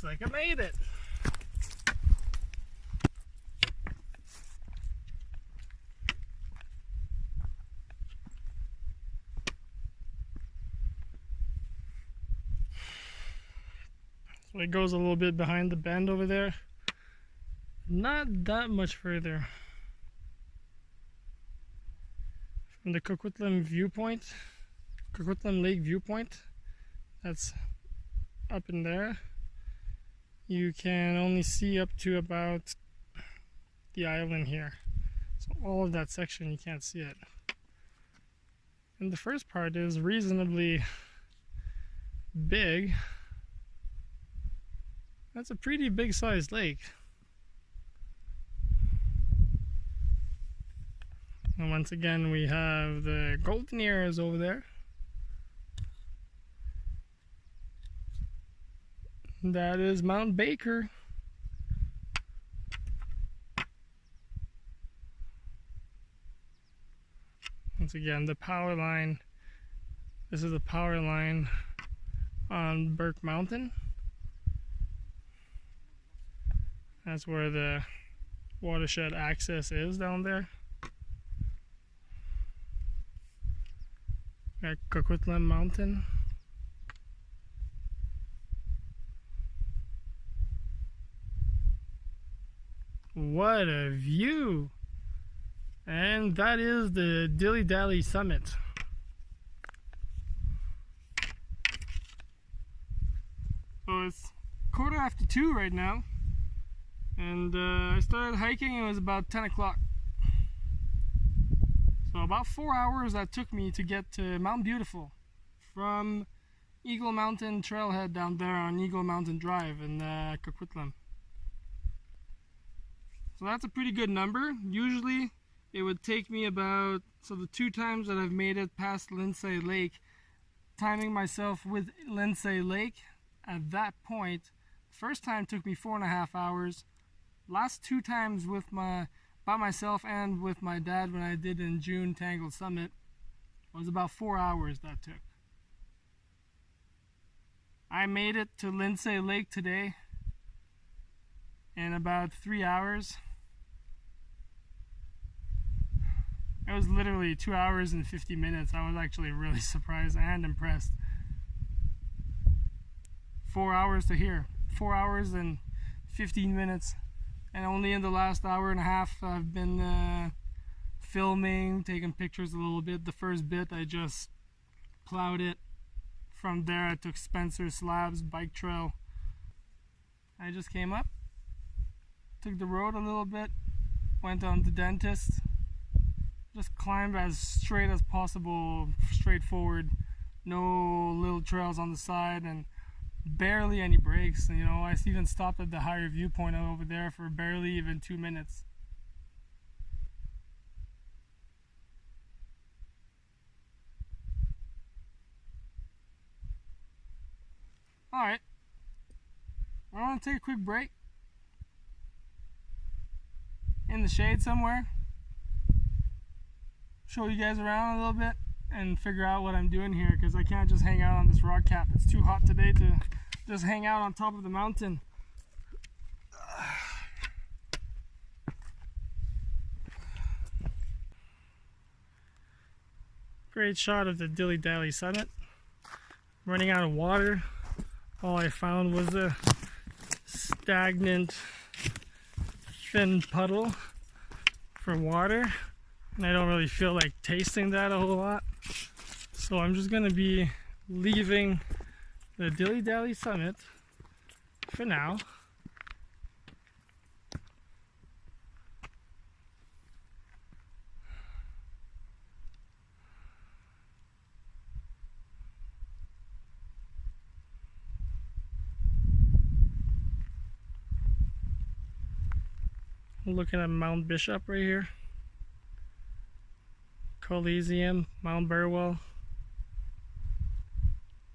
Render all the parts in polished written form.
Looks like I made it. So it goes a little bit behind the bend over there. Not that much further. From the Coquitlam viewpoint, Coquitlam Lake viewpoint, that's up in there. You can only see up to about the island here. So all of that section you can't see it. And the first part is reasonably big. That's a pretty big sized lake. And once again we have the golden ears over there. That is Mount Baker. Once again, the power line. This is the power line on Burke Mountain. That's where the watershed access is down there. Got Coquitlam Mountain. What a view! And that is the Dilly Dally Summit. So it's 2:15 right now, and I started hiking. It was about 10 o'clock. So about 4 hours that took me to get to Mount Beautiful from Eagle Mountain trailhead down there on Eagle Mountain Drive in Coquitlam. So that's a pretty good number. Usually it would take me about, so the 2 times that I've made it past Lindsay Lake, timing myself with Lindsay Lake at that point, first time took me 4.5 hours. Last 2 times by myself and with my dad when I did in June Tangled Summit, it was about 4 hours that took. I made it to Lindsay Lake today in about 3 hours. It was literally 2 hours and 50 minutes. I was actually really surprised and impressed. 4 hours to here. 4 hours and 15 minutes. And only in the last hour and a half I've been filming, taking pictures a little bit. The first bit I just plowed it. From there I took Spencer Slabs bike trail. I just came up, took the road a little bit, went on the dentist. Just climbed as straight as possible, straightforward, no little trails on the side, and barely any breaks. You know, I even stopped at the higher viewpoint over there for barely even 2 minutes. Alright, I want to take a quick break in the shade somewhere. Show you guys around a little bit and figure out what I'm doing here, because I can't just hang out on this rock cap. It's too hot today to just hang out on top of the mountain. Great shot of the Dilly Dally Summit. Running out of water. All I found was a stagnant thin puddle for water. And I don't really feel like tasting that a whole lot. So I'm just going to be leaving the Dilly Dally Summit for now. Looking at Mount Bishop right here. Coliseum, Mount Burwell,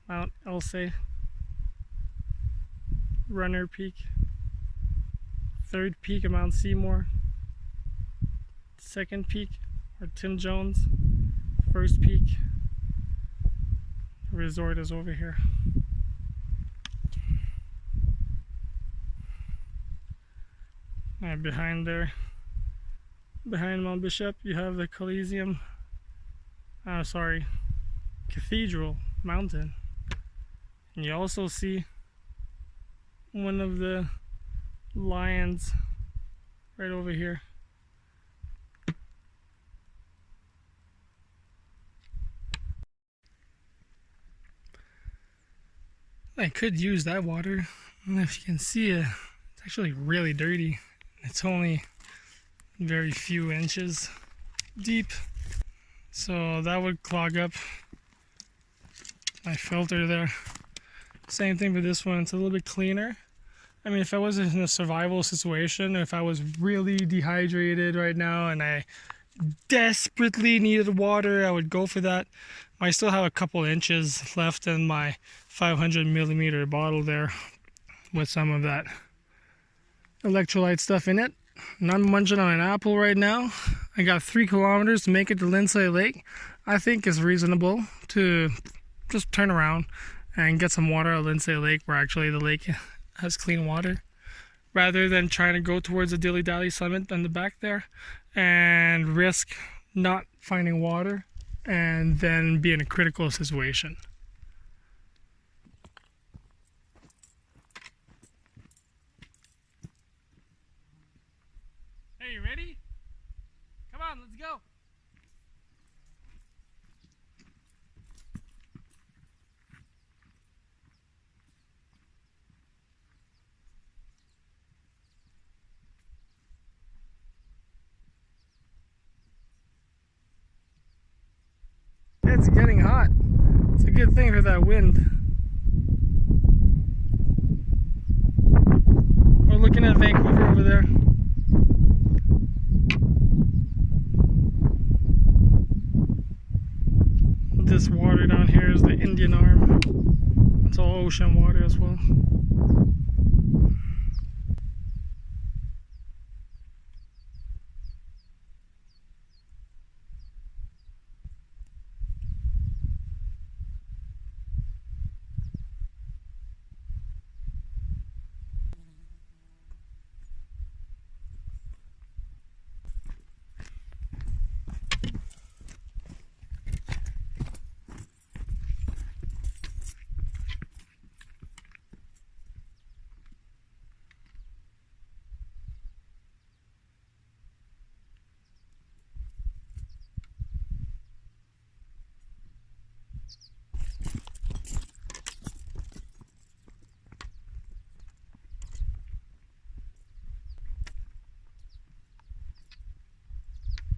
Mount Elsay, Runner Peak, third peak of Mount Seymour, second peak or Tim Jones, first peak. The resort is over here. And behind there, behind Mount Bishop, you have the Coliseum. Cathedral Mountain. And you also see one of the lions right over here. I could use that water. I don't know if you can see it. It's actually really dirty. It's only very few inches deep. So that would clog up my filter there. Same thing for this one. It's a little bit cleaner. I mean, if I was in a survival situation, if I was really dehydrated right now and I desperately needed water, I would go for that. I still have a couple inches left in my 500 milliliter bottle there with some of that electrolyte stuff in it. And I'm munching on an apple right now. I got 3 kilometers to make it to Lindsay Lake. I think it's reasonable to just turn around and get some water at Lindsay Lake, where actually the lake has clean water, rather than trying to go towards the Dilly Dally summit on the back there and risk not finding water and then be in a critical situation. Hey, you ready? Come on, let's go. It's getting hot. It's a good thing for that wind. We're looking at Vancouver over there. This water down here is the Indian Arm. It's all ocean water as well.